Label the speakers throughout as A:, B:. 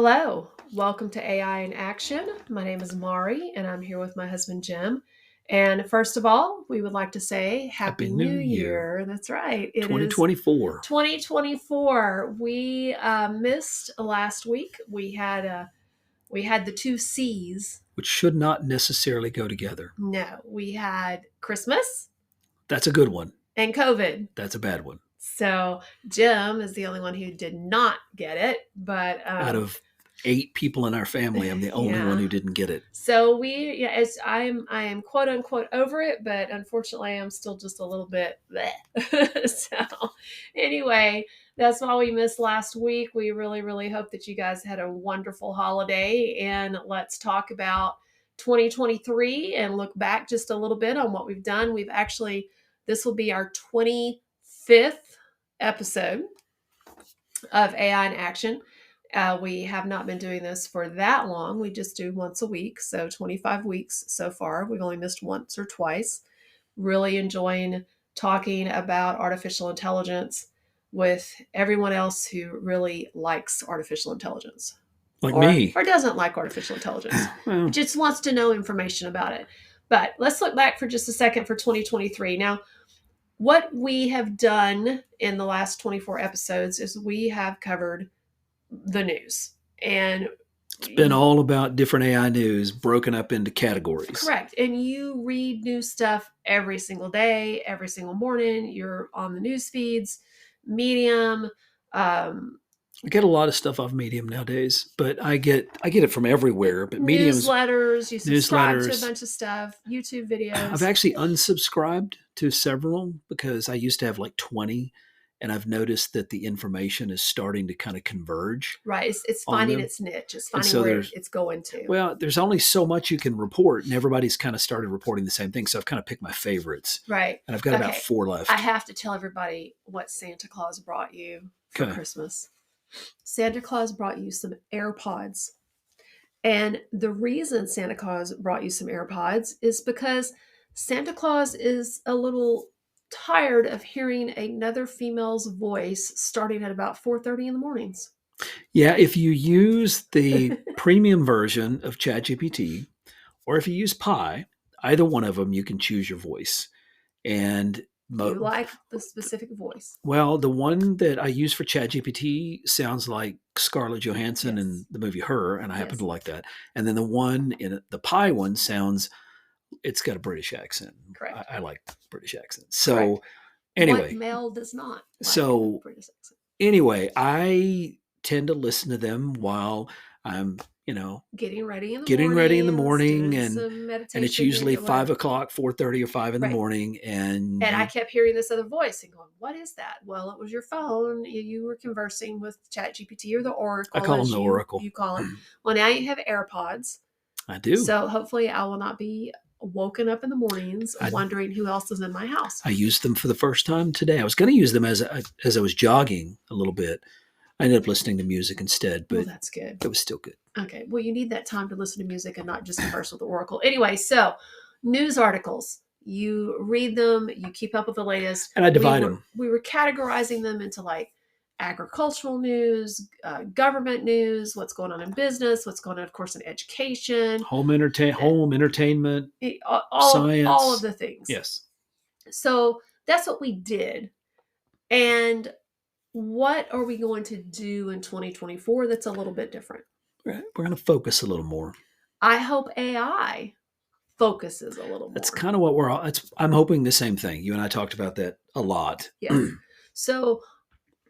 A: Hello, welcome to AI in Action. My name is Maurie, and I'm here with my husband Jim. And first of all, we would like to say
B: Happy
A: Happy
B: New
A: New
B: Year,
A: Year. That's right, it is
B: 2024,
A: 2024. We missed last week. We had the two C's.
B: which should not necessarily go together.
A: No, we had Christmas
B: That's a good one.
A: and COVID.
B: That's a bad one.
A: So Jim is the only one who did not get it, but
B: Out of 8 people in our family, I'm the only one
A: yeah.
B: who didn't get it.
A: So as I am quote unquote over it, but unfortunately I'm still just a little bit bleh. So anyway, that's why we missed last week. We really, really hope that you guys had a wonderful holiday, and let's talk about 2023 and look back just a little bit on what we've done. This will be our 25th episode of AI in Action. We have not been doing this for that long. We just do once a week. So 25 weeks so far. We've only missed once or twice. Really enjoying talking about artificial intelligence with everyone else who really likes artificial intelligence
B: Like
A: or,
B: me.
A: or doesn't like artificial intelligence,
B: Well,
A: just wants to know information about it. But let's look back for just a second for 2023. Now, what we have done in the last 24 episodes is we have covered the news. And
B: it's been all about different AI news broken up into categories.
A: correct. And you read news stuff every single day, every single morning. You're on the news feeds, Medium.
B: I get a lot of stuff off Medium nowadays, but I get it from everywhere. But Medium's
A: Newsletters, you subscribe to a
B: newsletters.
A: bunch of stuff, YouTube
B: I've
A: videos.
B: actually unsubscribed to several because I used to have like 20, and I've noticed that the information is starting to kind of converge.
A: Right. It's
B: On
A: finding
B: them.
A: its niche. It's
B: And
A: finding
B: so
A: where
B: there's
A: it's going to.
B: Well, there's only so much you can report, and everybody's kind of started reporting the same thing. So I've kind of picked my favorites,
A: Right.
B: and I've got about
A: Okay.
B: 4 left.
A: I have to tell everybody what Santa Claus brought you for
B: Okay.
A: Christmas. Santa Claus brought you some AirPods. And the reason Santa Claus brought you some AirPods is because Santa Claus is a little tired of hearing another female's voice starting at about 4:30 in the mornings.
B: Yeah, if you use the premium version of ChatGPT, or if you use Pi, either one of them, you can choose your voice. And
A: You like the specific voice.
B: well, the one that I use for ChatGPT sounds like Scarlett Johansson
A: Yes.
B: in the movie Her, and I happen
A: Yes.
B: to like that. And then the one in the Pi one it's got a British accent.
A: Correct.
B: I like British accents. So
A: Correct. What
B: anyway,
A: male does not like
B: So-
A: a British accent?
B: anyway, I tend to listen to them while I'm,
A: Getting ready in the
B: getting ready in the
A: mornings,
B: morning,
A: doing
B: and
A: some meditation,
B: and it's usually
A: yoga, whatever.
B: 5 o'clock, 4:30, or 5 in the
A: Right.
B: morning, and
A: And I kept hearing this other voice and going, "What is that?" Well, it was your phone. You were conversing with ChatGPT or the Oracle.
B: I call
A: as
B: them the
A: you-
B: Oracle.
A: You call them. Well, now you have AirPods.
B: I do.
A: So hopefully I will not be woken up in the mornings
B: I-
A: wondering who else is in my house.
B: I used them for the first time today. I was going to use them as I was jogging a little bit. I ended up listening to music instead,
A: Well,
B: but
A: that's good.
B: it was still good.
A: Okay. Well, you need that time to listen to music and not just converse with the Oracle. Anyway, so news articles. You read them, you keep up with the latest.
B: And I divide them.
A: We were categorizing them into like agricultural news, government news, what's going on in business, what's going on, of course, in education,
B: Home entertainment.
A: all
B: Science.
A: of the things.
B: Yes.
A: So that's what we did. And what are we going to do in 2024 that's a little bit different?
B: We're going to focus a little more.
A: I hope AI focuses a little more.
B: That's kind of what I'm hoping the same thing. You and I talked about that a lot.
A: Yes. So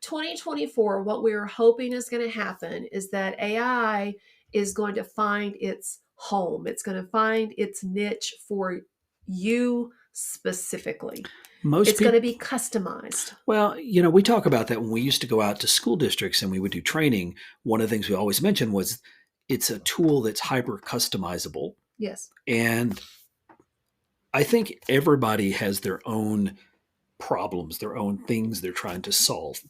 A: 2024, what we're hoping is going to happen is that AI is going to find its home. It's going to find its niche for you specifically. It's going to be customized.
B: Well, we talk about that when we used to go out to school districts and we would do training. One of the things we always mentioned was it's a tool that's hyper customizable.
A: Yes.
B: And I think everybody has their own problems, their own things they're trying to solve.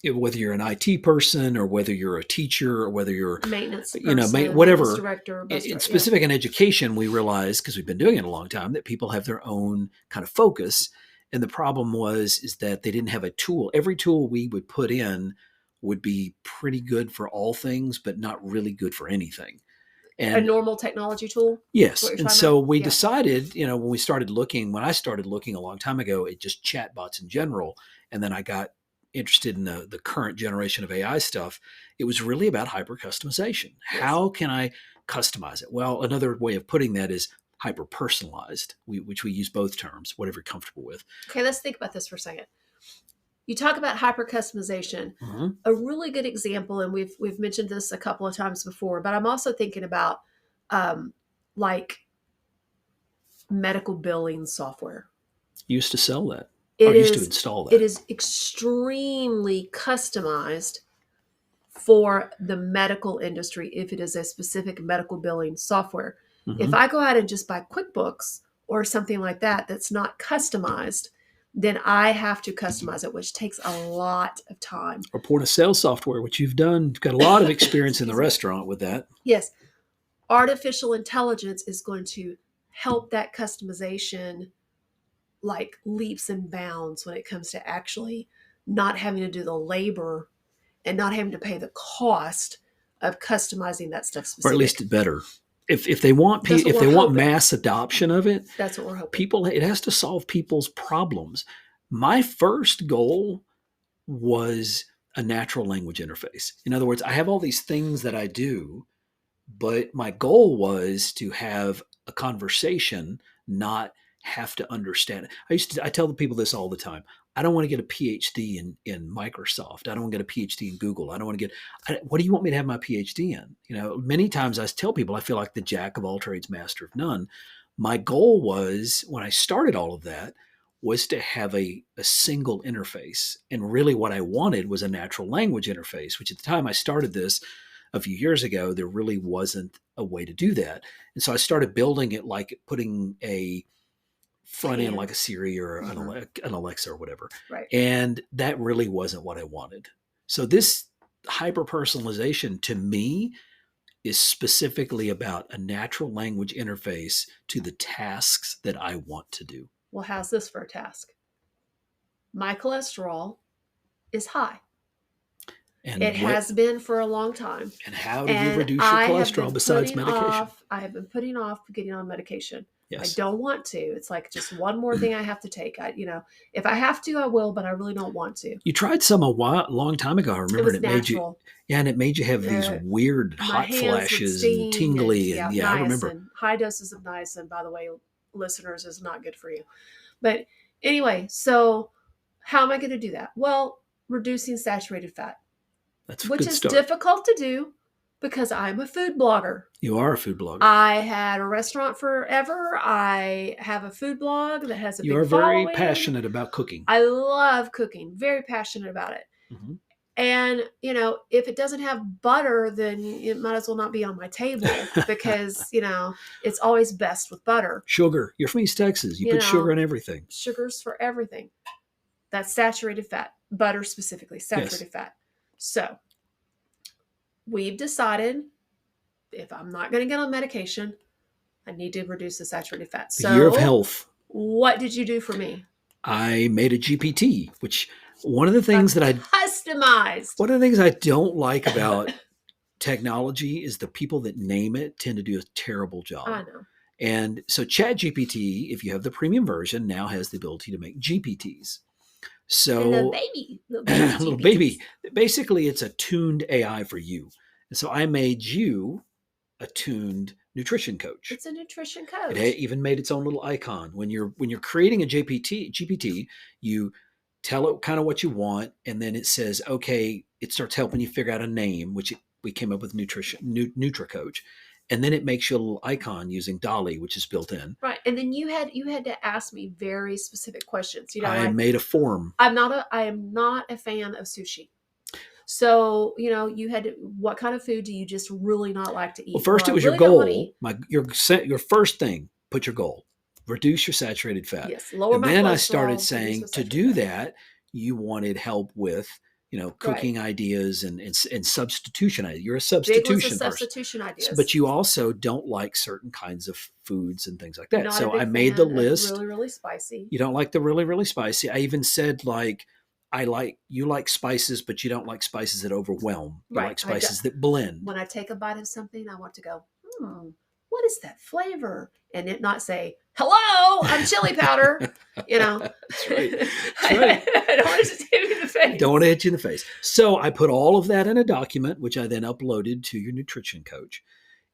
B: Whether you're an IT person or whether you're a teacher or whether you're
A: maintenance person,
B: whatever
A: maintenance director,
B: it's specific in education. We realize, because we've been doing it a long time, that people have their own kind of focus. And the problem is that they didn't have a tool. Every tool we would put in would be pretty good for all things, but not really good for anything.
A: A
B: And
A: normal technology tool is
B: yes,
A: what you're
B: and
A: talking about?
B: so we
A: Yeah.
B: decided, when I started looking a long time ago at just chatbots in general, and then I got interested in the current generation of AI stuff, it was really about hyper customization.
A: Yes.
B: How can I customize it? Well, another way of putting that is hyper personalized, which we use both terms, whatever you're comfortable with.
A: Okay, let's think about this for a second. You talk about hyper customization.
B: Mm-hmm.
A: A really good example, and we've mentioned this a couple of times before, but I'm also thinking about um, like medical billing software.
B: Used to sell that, or
A: It
B: used to
A: is
B: install
A: it
B: that.
A: is extremely customized for the medical industry if it is a specific medical billing software. If
B: Mm-hmm.
A: I go out and just buy QuickBooks or something like that that's not customized, then I have to customize it, which takes a lot of time.
B: Or point of sale software, which you've done. You've got a lot of experience in the
A: Excuse me.
B: restaurant with that.
A: Yes, artificial intelligence is going to help that customization like leaps and bounds when it comes to actually not having to do the labor and not having to pay the cost of customizing that stuff
B: Or at least
A: specific.
B: better. If they want
A: That's what
B: if
A: we're
B: they want
A: hoping.
B: mass adoption of it,
A: That's what we're hoping.
B: people it has to solve people's problems. My first goal was a natural language interface. In other words, I have all these things that I do, but my goal was to have a conversation, not have to understand it. I tell the people this all the time. I don't want to get a PhD in Microsoft. I don't want to get a PhD in Google. I don't want to what do you want me to have my PhD in? Many times I tell people I feel like the jack of all trades, master of none. My goal was, when I started all of that, was to have a single interface. And really what I wanted was a natural language interface, which at the time I started this a few years ago, there really wasn't a way to do that. And so I started building it, like putting a front end like a Siri or an Alexa or whatever.
A: Right.
B: And that really wasn't what I wanted. So this hyper personalization to me is specifically about a natural language interface to the tasks that I want to do.
A: Well, how's this for a task? My cholesterol is high.
B: And
A: It has been for a long time.
B: And how do you
A: And
B: reduce your
A: I have
B: cholesterol
A: been
B: besides
A: putting
B: medication?
A: I have been putting off getting on medication. I
B: Yes.
A: don't want to. It's like just one more thing I have to take. If I have to, I will, but I really don't want to.
B: You tried some a long time ago. I remember,
A: It was
B: and it made you,
A: natural.
B: yeah, and it made you have these weird
A: My
B: hot
A: hands would
B: flashes and
A: sting
B: tingly, and yeah, I remember.
A: niacin. High doses of niacin, by the way, listeners, is not good for you. But anyway, so how am I going to do that? Well, reducing saturated fat,
B: That's a
A: which
B: good
A: is
B: start.
A: difficult to do because I'm a food blogger.
B: You are a food blogger.
A: I had a restaurant forever. I have a food blog that has a big
B: You are
A: following.
B: very passionate about cooking.
A: I love cooking. Very passionate about it.
B: Mm-hmm.
A: And, if it doesn't have butter, then it might as well not be on my table because, it's always best with butter.
B: Sugar. You're from East Texas. You put sugar in everything.
A: Sugars for everything. That's saturated fat. Butter specifically, saturated fat. So we've decided if I'm not going to get on medication, I need to reduce the saturated fat.
B: The year of health.
A: What did you do for me?
B: I made a GPT, which one of the things
A: customized.
B: One of the things I don't like about technology is the people that name it tend to do a terrible job.
A: I know.
B: And so ChatGPT, if you have the premium version, now has the ability to make GPTs. So
A: little
B: baby. Basically, it's a tuned AI for you. And so I made you a tuned nutrition coach.
A: It's a nutrition coach.
B: It even made its own little icon. When you're creating a GPT, you tell it kind of what you want, and then it says, okay, it starts helping you figure out a name, which we came up with NutriCoach. And then it makes you a little icon using DALL-E, which is built in.
A: Right. And then you had to ask me very specific questions.
B: I made a form.
A: I am not a fan of sushi. So, you had to, what kind of food do you just really not like to eat?
B: Well, first it was your goal. Your first thing, put your goal. Reduce your saturated fat.
A: Yes, lower my cholesterol.
B: And then I started saying to do that, you wanted help with cooking ideas and substitution ideas. You're a substitution person.
A: Substitution ideas.
B: But you also don't like certain kinds of foods and things like that. So I made the list.
A: Really, really spicy.
B: You don't like the really, really spicy. I even said, you like spices, but you don't like spices that overwhelm. You
A: Right.
B: like spices that blend.
A: When I take a bite of something, I want to go, what is that flavor? And it not say, hello, I'm chili powder. You know,
B: That's right. That's right.
A: I don't want it to hit me in the face.
B: Don't want to hit you in the face. So I put all of that in a document, which I then uploaded to your nutrition coach.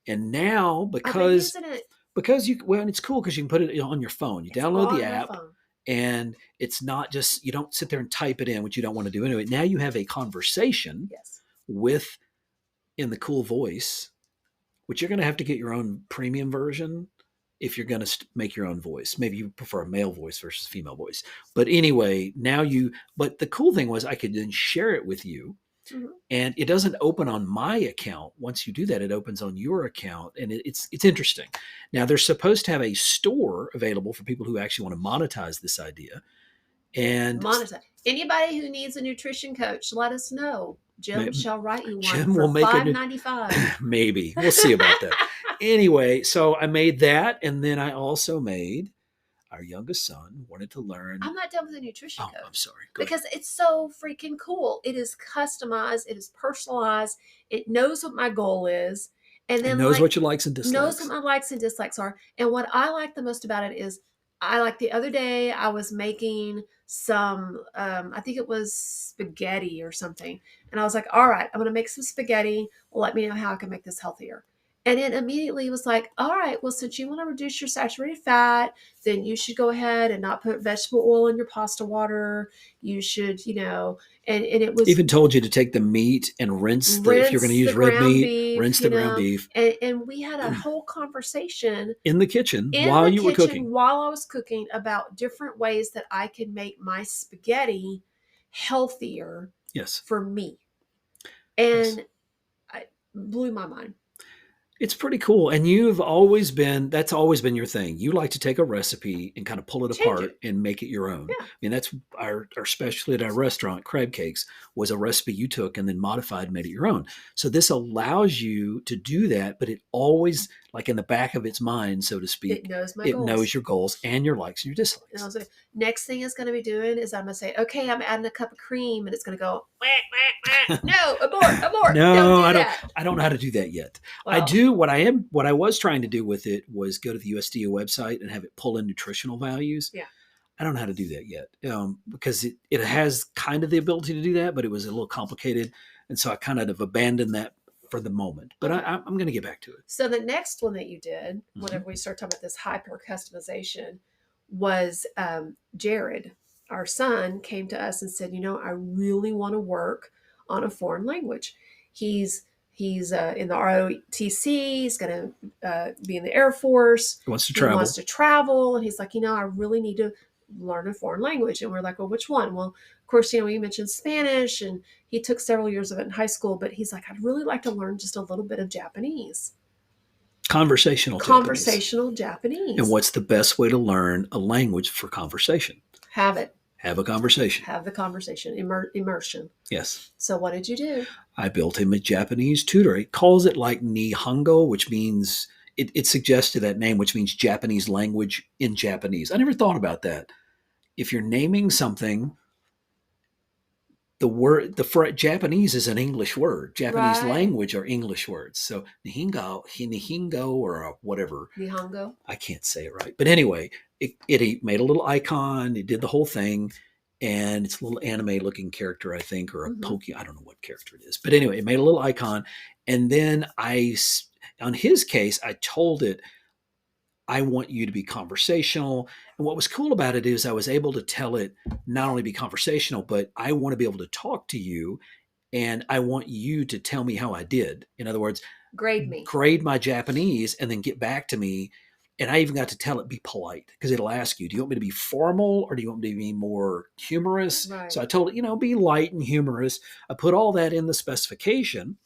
B: And now,
A: I've been using it.
B: because you, well, and it's cool because you can put it on your phone. You
A: It's
B: download the
A: on my
B: app,
A: phone.
B: and it's not just, you don't sit there and type it in, which you don't want to do anyway. Now you have a conversation
A: Yes.
B: with, in the cool voice, which you're going to have to get your own premium version if you're going to make your own voice. Maybe you prefer a male voice versus female voice. But anyway, but the cool thing was I could then share it with you. Mm-hmm. And it doesn't open on my account. Once you do that, it opens on your account, and it's interesting. Now they're supposed to have a store available for people who actually want to monetize this idea. And
A: anybody who needs a nutrition coach, let us know. Jim shall write you one.
B: Jim
A: for
B: will make
A: $5.95.
B: Maybe we'll see about that. Anyway, so I made that, and then I also made, our youngest son wanted to learn.
A: I'm not done with the nutrition coach.
B: I'm sorry.
A: Because it's so freaking cool. It is customized. It is personalized. It knows what my goal is. And then
B: it knows what your likes and dislikes.
A: Knows what my likes and dislikes are. And what I like the most about it is, the other day I was making some, I think it was spaghetti or something. And I was like, all right, I'm going to make some spaghetti. Let me know how I can make this healthier. And it immediately was like, all right, well, since you want to reduce your saturated fat, then you should go ahead and not put vegetable oil in your pasta water. You should, and it was
B: even told you to take the meat and rinse if you're going to use red meat, rinse the ground beef.
A: And we had a whole conversation
B: in the kitchen while you were cooking.
A: While I was cooking, about different ways that I could make my spaghetti healthier.
B: Yes.
A: For me. And it blew my mind.
B: It's pretty cool. And that's always been your thing. You like to take a recipe and kind of pull it apart and make it your own.
A: Yeah.
B: I mean, that's our specialty at our restaurant, crab cakes, was a recipe you took and then modified and made it your own. So this allows you to do that, but it always, like in the back of its mind, so to speak, it knows your goals and your likes and your dislikes.
A: And next thing it's going to be doing is I'm going to say, okay, I'm adding a cup of cream, and it's going to go, wah, wah, wah. No, abort.
B: No, I don't know how to do that yet.
A: Well,
B: I do. What I was trying to do with it was go to the USDA website and have it pull in nutritional values.
A: Yeah.
B: I don't know how to do that yet because it has kind of the ability to do that, but it was a little complicated. And so I kind of abandoned that for the moment, but I'm going to get back to it.
A: So the next one that you did, whenever we start talking about this hyper customization, was Jared, our son, came to us and said, I really want to work on a foreign language. He's in the ROTC. He's going to be in the Air Force.
B: He wants to
A: travel. And he's like, I really need to learn a foreign language. And we're like, well, which one? Well, of course, you mentioned Spanish, and he took several years of it in high school, but he's like, I'd really like to learn just a little bit of Japanese.
B: Conversational
A: Japanese.
B: And what's the best way to learn a language for conversation?
A: Have it.
B: Have a conversation.
A: Have the conversation. Immersion.
B: Yes.
A: So what did you do?
B: I built him a Japanese tutor. It calls it like Nihongo, which means, it suggested that name, which means Japanese language in Japanese. I never thought about that. If you're naming something, the Japanese is an English word. Japanese language are English words. So Nihongo or whatever.
A: Nihongo.
B: I can't say it right. But anyway, it made a little icon. It did the whole thing. And it's a little anime looking character, I think, or a Pokemon. I don't know what character it is. But anyway, it made a little icon. And then on his case, I told it, I want you to be conversational. And what was cool about it is I was able to tell it not only be conversational, but I want to be able to talk to you, and I want you to tell me how I did. In other words, grade my Japanese and then get back to me. And I even got to tell it be polite, because it'll ask you, do you want me to be formal or do you want me to be more humorous?
A: Right.
B: So I told it, be light and humorous. I put all that in the specification.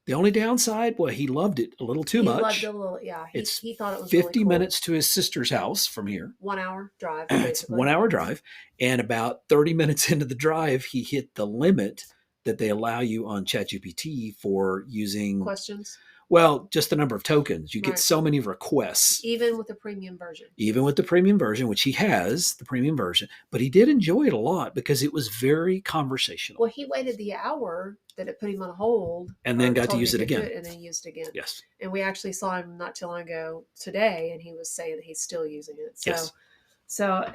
B: The only downside, well, he loved it a little too much.
A: Loved it a little, yeah. He thought it was
B: 50
A: really cool.
B: minutes to his sister's house from here.
A: 1 hour drive.
B: It's 1 hour drive. And about 30 minutes into the drive, he hit the limit that they allow you on ChatGPT for using
A: questions.
B: Well, just the number of tokens. You get
A: Right.
B: so many requests,
A: Even with the premium version.
B: even with the premium version, which he has, the premium version, but he did enjoy it a lot because it was very conversational
A: Well, he waited the hour that it put him on hold
B: and then
A: or
B: got to
A: told him
B: use
A: to
B: it
A: get to
B: again.
A: it, and then he used it again.
B: Yes.
A: And we actually saw him not too long ago today, and he was saying that he's still using it.
B: Yes.
A: So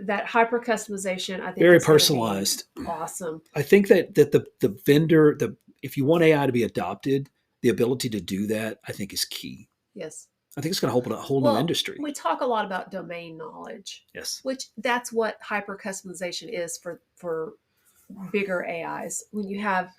A: that hyper customization, I think,
B: Very
A: is going to be
B: personalized.
A: awesome.
B: I think that the vendor, if you want AI to be adopted, the ability to do that, I think, is key.
A: Yes.
B: I think it's going to open a whole new
A: Well,
B: industry.
A: we talk a lot about domain knowledge.
B: Yes.
A: Which that's what hyper customization is for bigger AIs. When you have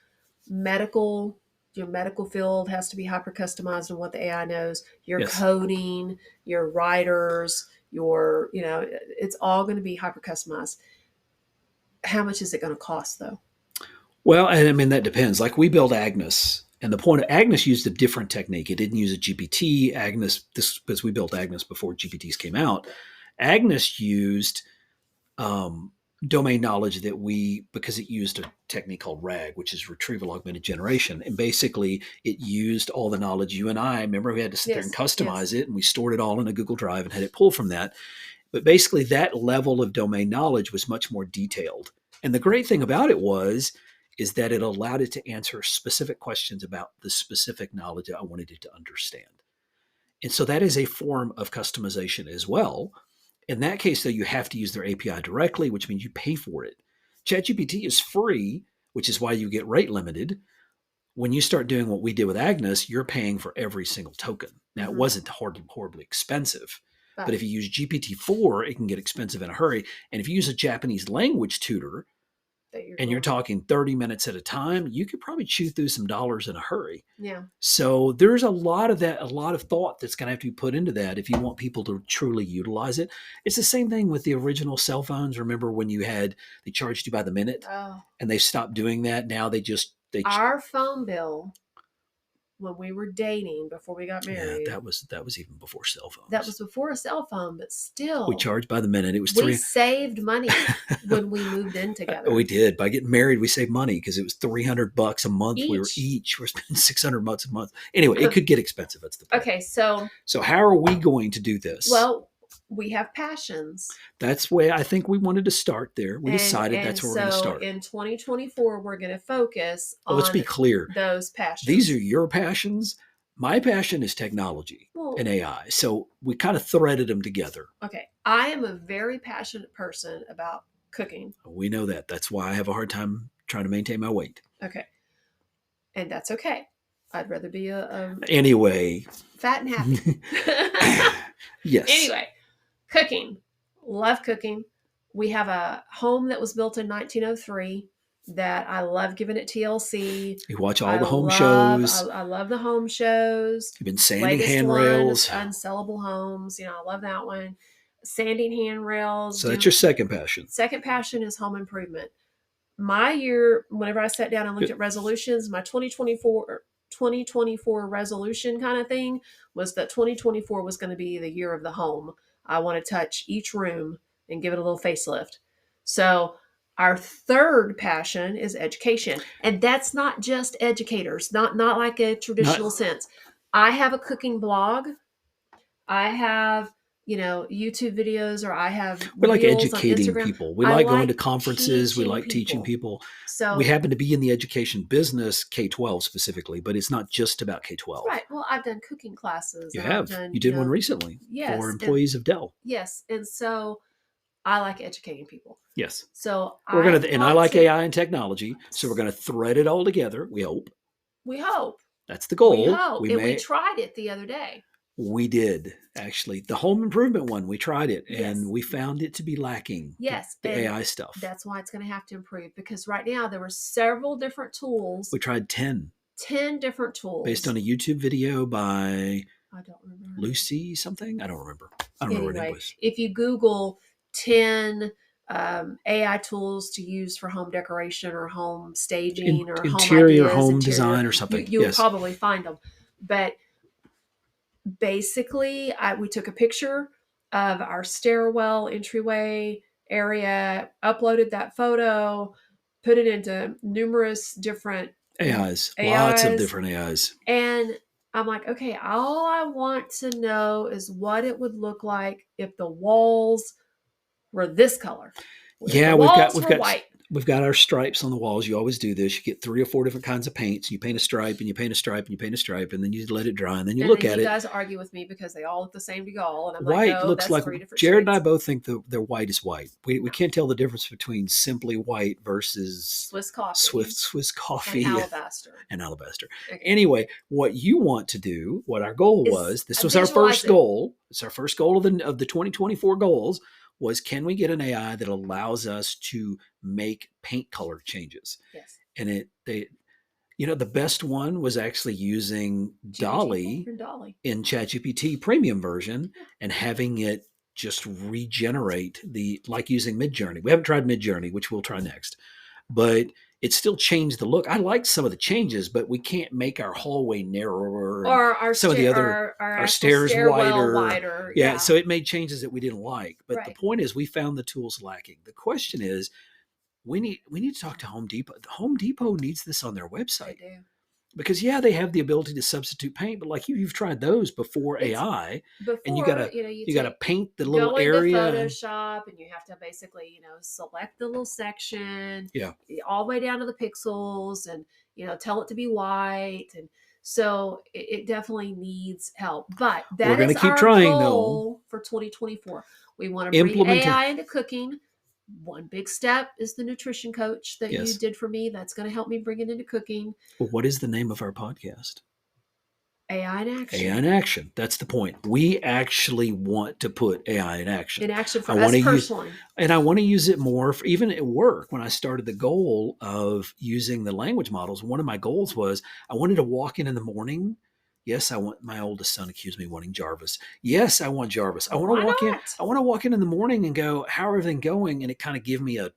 A: medical, your medical field has to be hyper customized on what the AI knows. Your
B: Yes.
A: coding, your writers, it's all going to be hyper customized. How much is it going to cost though?
B: Well, and I mean, that depends. Like we built Agnes, and the point of Agnes used a different technique. It didn't use a GPT. Agnes, this because we built Agnes before GPTs came out. Agnes used domain knowledge because it used a technique called RAG, which is retrieval augmented generation. And basically, it used all the knowledge you and I remember we had to sit there and customize it, and we stored it all in a Google Drive and had it pull from that. But basically, that level of domain knowledge was much more detailed. And the great thing about it is that it allowed it to answer specific questions about the specific knowledge that I wanted it to understand. And so that is a form of customization as well. In that case, though, you have to use their API directly, which means you pay for it. ChatGPT is free, which is why you get rate limited. When you start doing what we did with Agnes, you're paying for every single token. Now, it wasn't horribly expensive, but if you use GPT-4, it can get expensive in a hurry. And if you use a Japanese language tutor, and you're talking 30 minutes at a time, you could probably chew through some dollars in a hurry.
A: Yeah.
B: So there's a lot of thought that's going to have to be put into that if you want people to truly utilize it. It's the same thing with the original cell phones. Remember when they charged you by the minute, and they stopped doing that. Now
A: our phone bill when we were dating before we got married.
B: Yeah, that was even before cell phones.
A: That was before a cell phone, but still,
B: we charged by the minute. It was
A: we saved money when we moved in together.
B: We did. By getting married, we saved money because it was $300 a month.
A: We're
B: spending $600 a month. Anyway, it could get expensive. That's the point.
A: Okay, so
B: how are we going to do this?
A: Well, we have passions.
B: That's where I think we wanted to start there. We decided that's where we're going to start.
A: In 2024, we're going to focus on
B: let's be clear.
A: Those passions.
B: These are your passions. My passion is technology and AI. So we kind of threaded them together.
A: Okay. I am a very passionate person about cooking.
B: We know that. That's why I have a hard time trying to maintain my weight.
A: Okay. And that's okay. I'd rather be
B: anyway,
A: fat and happy.
B: Yes.
A: Anyway, cooking. Love cooking. We have a home that was built in 1903 that I love giving it TLC.
B: You watch all the home shows.
A: I love the home shows.
B: You've been sanding handrails.
A: Unsellable Homes. I love that one. Sanding handrails.
B: So that's your second passion.
A: Second passion is home improvement. My year, whenever I sat down and looked at resolutions, my 2024 resolution kind of thing was that 2024 was going to be the year of the home. I want to touch each room and give it a little facelift. So our third passion is education. And that's not just educators, not like a traditional sense. I have a cooking blog. I have, YouTube videos, or I have
B: we like educating people. We like going to conferences. We like teaching people.
A: So
B: we happen to be in the education business, K-12 specifically, but it's not just about K-12.
A: Right. Well, I've done cooking classes.
B: You have. You did one recently for employees of Dell.
A: Yes. And so I like educating people.
B: Yes.
A: So
B: I like AI and technology. So we're going to thread it all together. We hope.
A: That's
B: the goal.
A: We hope. We tried it the other day.
B: We did, actually. The home improvement one, we tried it, and we found it to be lacking.
A: Yes.
B: The AI stuff.
A: That's why it's going to have to improve, because right now there were several different tools.
B: We tried 10.
A: 10 different tools.
B: Based on a YouTube video by
A: I don't remember.
B: Lucy something? I don't remember. I don't remember what it was.
A: If you Google 10 AI tools to use for home decoration or home staging or
B: interior home design or something,
A: you'll probably find them. But basically, we took a picture of our stairwell entryway area, uploaded that photo, put it into numerous different
B: AIs, lots of different AIs.
A: And I'm like, okay, all I want to know is what it would look like if the walls were this color. If the
B: Yeah,
A: walls were white.
B: we've got our stripes on the walls. You always do this. You get 3 or 4 different kinds of paints. You paint a stripe and you paint a stripe and you paint a stripe and then you let it dry and then you
A: And
B: look
A: then
B: at
A: you
B: it.
A: guys argue with me because they all look the same to y'all. And I'm like,
B: White
A: no,
B: looks
A: that's
B: like
A: three different
B: Jared and I
A: shades.
B: both think the white is white. We
A: No.
B: can't tell the difference between simply white versus
A: Swiss coffee
B: Swiss
A: and
B: coffee
A: alabaster.
B: and alabaster.
A: Okay.
B: Anyway, what you want to do, what our goal
A: Is
B: was, this
A: I
B: was our
A: visualize
B: first
A: it.
B: goal. It's our first goal of the 2024 goals was, can we get an AI that allows us to make paint color changes?
A: Yes.
B: And the best one was actually using
A: GPT-4
B: Dolly
A: and Dolly.
B: in ChatGPT premium version
A: Yeah.
B: and having it just regenerate like using Midjourney. We haven't tried Midjourney, which we'll try next, but it still changed the look. I liked some of the changes, but we can't make our hallway narrower and
A: Or our
B: some of the other
A: our
B: our
A: actual
B: stairs
A: stairwell
B: wider.
A: wider.
B: Yeah,
A: Yeah.
B: so it made changes that we didn't like. But the
A: Right.
B: point is, we found the tools lacking. The question is, we need to talk to Home Depot. Home Depot needs this on their
A: They
B: website
A: do.
B: because they have the ability to substitute paint, but like you've tried those before
A: It's
B: AI, and you
A: before,
B: gotta
A: you
B: you gotta
A: take
B: paint the little
A: go into
B: area and
A: Photoshop and you have to basically, select the little section
B: yeah,
A: all the way down to the pixels and, tell it to be white. And so it definitely needs help. But
B: we're
A: that
B: gonna
A: is
B: keep
A: our
B: trying though.
A: goal for 2024. We want to bring
B: Implement
A: AI into cooking. One big step is the nutrition coach that you
B: yes.
A: did for me. That's going to help me bring it into cooking.
B: Well, what is the name of our podcast?
A: AI in
B: AI
A: action.
B: in action. That's the point. We actually want to put AI in action.
A: In action
B: I
A: for
B: want
A: us
B: to use,
A: personally.
B: and I want to use it more for, even at work. When I started the goal of using the language models, one of my goals was I wanted to walk in the morning. Yes, I want, my oldest son accused me of wanting Jarvis. Yes, I want Jarvis. I want to
A: Why
B: walk in.
A: not?
B: I want to walk in the morning and go, how are everything going? And it kind of give me a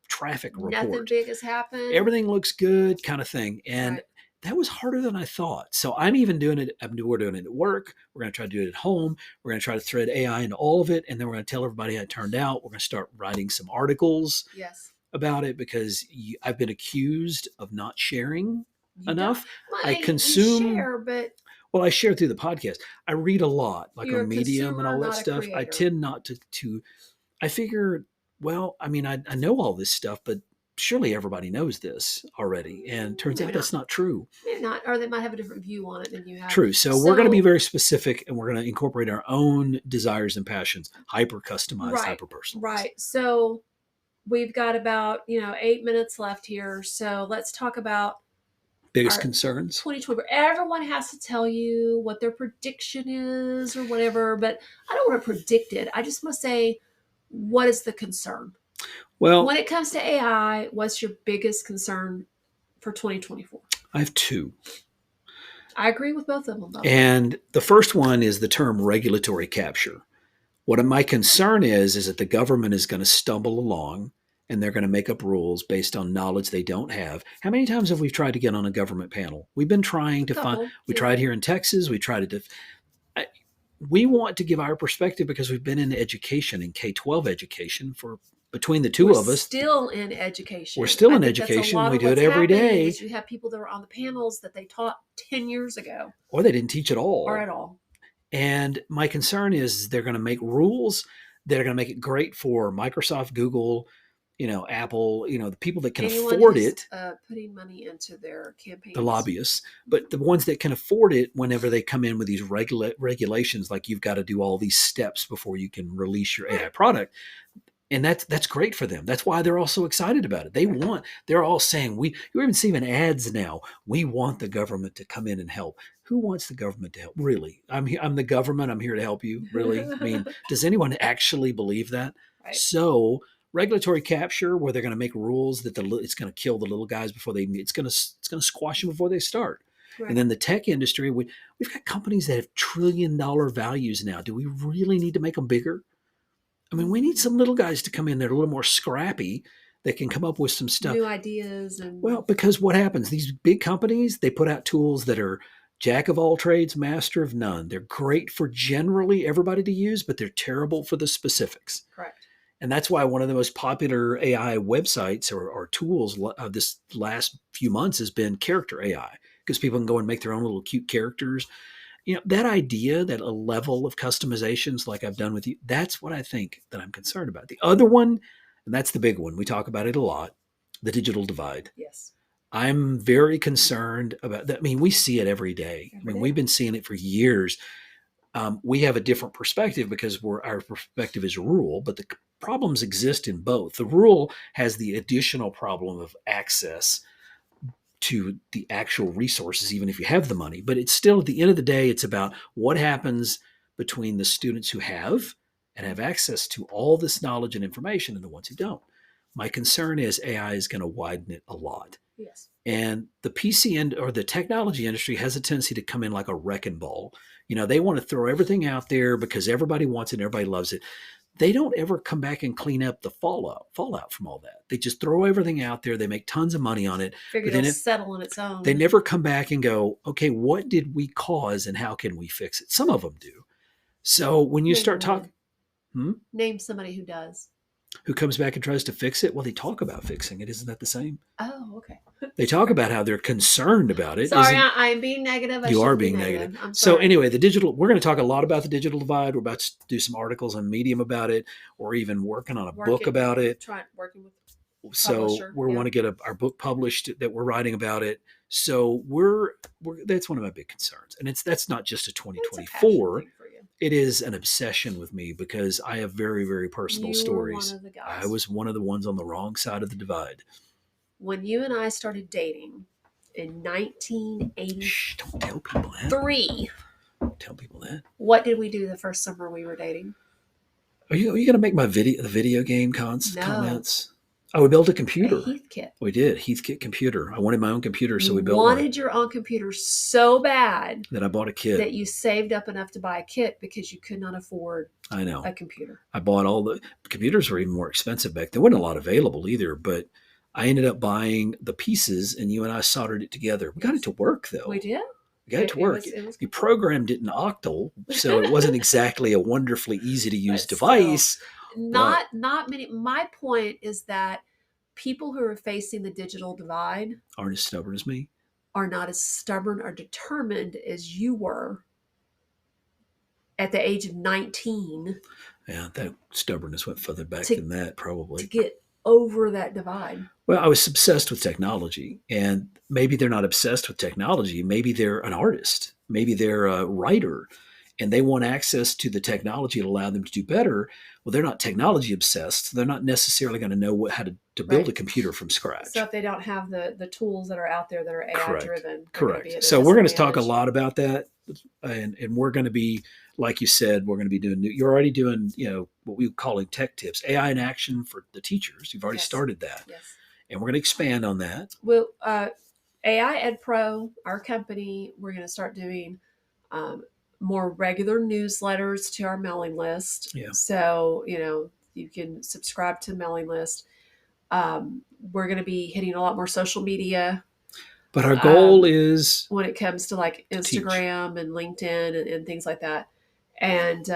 B: traffic
A: Nothing
B: report.
A: big has happened.
B: Everything looks good, kind of thing. And
A: Right.
B: that was harder than I thought. So I'm even doing it. We're doing it at work. We're going to try to do it at home. We're going to try to thread AI into all of it. And then we're going to tell everybody how it turned out. We're going to start writing some articles
A: Yes.
B: about it because I've been accused of not sharing
A: You don't.
B: enough.
A: Well,
B: I
A: you
B: consume,
A: share, but
B: well, I share through the podcast. I read a lot, like
A: you're a
B: on Medium and
A: consumer,
B: all that
A: not a
B: stuff. I
A: creator.
B: tend not to I figure, well, I mean, I know all this stuff, but surely everybody knows this already. And turns
A: Maybe
B: out that's
A: not.
B: not true.
A: Maybe not. Or they might have a different view on it than you have.
B: True. So we're going to be
A: So,
B: very specific and we're going to incorporate our own desires and passions, hyper customized,
A: right.
B: hyper personalized.
A: Right. So we've got about, 8 minutes left here. So let's talk about
B: Biggest
A: our
B: concerns?
A: 2020. Everyone has to tell you what their prediction is or whatever, but I don't want to predict it. I just want to say, what is the concern?
B: Well,
A: When it comes to AI, what's your biggest concern for 2024?
B: I have two.
A: I agree with both of them, by the way.
B: And the first one is the term regulatory capture. What my concern is that the government is going to stumble along and they're going to make up rules based on knowledge they don't have. How many times have we tried to get on a government panel? We've been trying to find,
A: Couple,
B: we
A: yeah.
B: tried here in Texas, we tried to, we want to give our perspective because we've been in education, in K-12 education for between the two
A: We're
B: of us.
A: still in education.
B: We're still
A: I
B: in
A: think that's a
B: education.
A: lot
B: We
A: of
B: do it
A: what's
B: every
A: happening
B: day.
A: is you have people that are on the panels that they taught 10 years ago
B: Or they didn't teach at all.
A: or at all.
B: And my concern is they're going to make rules that are going to make it great for Microsoft, Google, Apple, the people that can
A: Anyone
B: afford
A: who's
B: it,
A: putting money into their campaigns.
B: the lobbyists, but the ones that can afford it whenever they come in with these regulations, like you've got to do all these steps before you can release your AI product. And that's great for them. That's why they're all so excited about it. They're all saying, you're even seeing ads now. We want the government to come in and help. Who wants the government to help? Really? I'm the government. I'm here to help you. Really? I mean, does anyone actually believe that?
A: Right.
B: So regulatory capture, where they're going to make rules that it's going to kill the little guys before it's going to squash them before they start. Right. And then the tech industry, we've got companies that have $1 trillion values now. Do we really need to make them bigger? I mean, we need some little guys to come in there a little more scrappy that can come up with some stuff.
A: New ideas.
B: Well, because what happens, these big companies, they put out tools that are jack of all trades, master of none. They're great for generally everybody to use, but they're terrible for the specifics.
A: Correct.
B: And that's why one of the most popular AI websites or tools of this last few months has been character AI. because people can go and make their own little cute characters. That idea, that a level of customizations like I've done with you, that's what I think that I'm concerned about. The other one, and that's the big one, we talk about it a lot, the digital divide.
A: Yes.
B: I'm very concerned about that. I mean, we see it every day. We've been seeing it for years. We have a different perspective because our perspective is rural, but the problems exist in both. The rural has the additional problem of access to the actual resources, even if you have the money. But it's still, at the end of the day, it's about what happens between the students who have and have access to all this knowledge and information and the ones who don't. My concern is AI is going to widen it a lot.
A: Yes.
B: And the PC or the technology industry has a tendency to come in like a wrecking ball. They want to throw everything out there because everybody wants it and everybody loves it. They don't ever come back and clean up the fallout from all that. They just throw everything out there. They make tons of money on it.
A: Figure it'll settle on its own.
B: They never come back and go, okay, what did we cause and how can we fix it? Some of them do. So when you start talking,
A: name somebody who does.
B: Who comes back and tries to fix it? Well, they talk about fixing it. Isn't that the same?
A: Oh, okay.
B: They talk about how they're concerned about it.
A: Sorry, I'm being negative.
B: You are being negative.
A: I'm
B: sorry. So anyway, we're going to talk a lot about the digital divide. We're about to do some articles on Medium about it, or even working on a book about it.
A: Working with
B: so we want to get our book published that we're writing about it. So that's one of my big concerns. And that's not just a 2024. It is an obsession with me because I have very, very personal stories.
A: One of the guys.
B: I was one of the ones on the wrong side of the divide.
A: When you and I started dating in 1983.
B: Shh, don't tell people that. Don't tell people that.
A: What did we do the first summer we were dating?
B: Are you going to make the video game comments? Oh, we built a computer.
A: Heathkit.
B: We did. Heathkit computer. I wanted my own computer, so we built
A: one. You wanted your own computer so bad
B: that I bought a kit.
A: That you saved up enough to buy a kit because you could not afford
B: a
A: computer.
B: I bought all the computers were even more expensive back then. There wasn't a lot available either, but I ended up buying the pieces and you and I soldered it together. We got it to work though.
A: We did?
B: We got it to work. You programmed it in Octal, so it wasn't exactly a wonderfully easy to use device.
A: Not many. My point is that people who are facing the digital divide
B: aren't as stubborn as me.
A: Are not as stubborn or determined as you were at the age of 19.
B: Yeah, that stubbornness went further back than that, probably.
A: To get over that divide.
B: Well, I was obsessed with technology, and maybe they're not obsessed with technology. Maybe they're an artist. Maybe they're a writer, and they want access to the technology to allow them to do better. Well, they're not technology obsessed. So they're not necessarily going to know how to build a computer from scratch.
A: So if they don't have the tools that are out there that are AI driven.
B: Correct. So we're going to talk a lot about that. And we're going to be, like you said, we're going to be doing, you're already doing, what we call tech tips, AI in action for the teachers. You've already started that.
A: Yes.
B: And we're going to expand on that.
A: Well, AI Ed Pro, our company, we're going to start doing more regular newsletters to our mailing list.
B: Yeah.
A: So, you can subscribe to the mailing list. We're going to be hitting a lot more social media.
B: But our goal is
A: when it comes to like Instagram and LinkedIn and things like that. And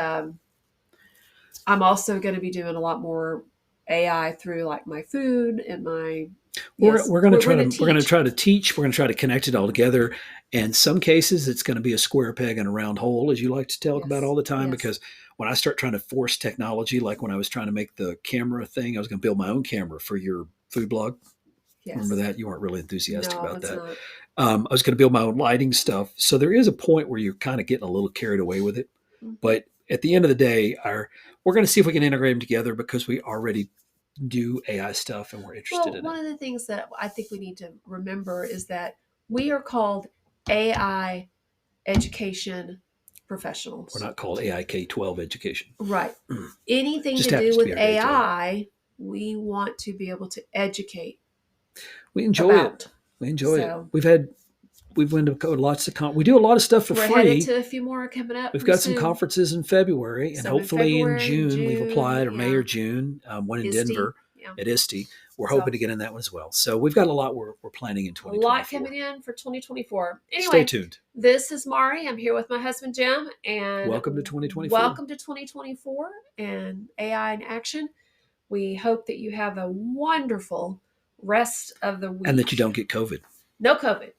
A: I'm also going to be doing a lot more AI through like my food and my.
B: We're going to try to teach. We're going to try to connect it all together. In some cases, it's going to be a square peg in a round hole, as you like to talk about all the time. Because when I start trying to force technology, like when I was trying to make the camera thing, I was going to build my own camera for your food blog. Yes. Remember that? You weren't really enthusiastic about that. I was going to build my own lighting stuff. So there is a point where you're kind of getting a little carried away with it. Mm-hmm. But at the end of the day, we're going to see if we can integrate them together because we already do AI stuff and we're interested in it.
A: One of the things that I think we need to remember is that we are called AI education professionals.
B: We're not called AI K-12 education.
A: Right. Anything to do with AI, we want to be able to educate.
B: We enjoy it. We enjoy it. We've went to lots of we do a lot of stuff for free.
A: We're headed to a few more coming up.
B: We've got some conferences in February, and hopefully in June we've applied, or May or June. One in Denver at ISTE. We're hoping to get in that one as well. So we've got a lot we're planning in 2024.
A: A lot coming in for 2024. Anyway,
B: stay tuned.
A: This is Maurie. I'm here with my husband Jim, and
B: welcome to 2024.
A: Welcome to 2024 and AI in action. We hope that you have a wonderful rest of the week.
B: And that you don't get COVID.
A: No COVID.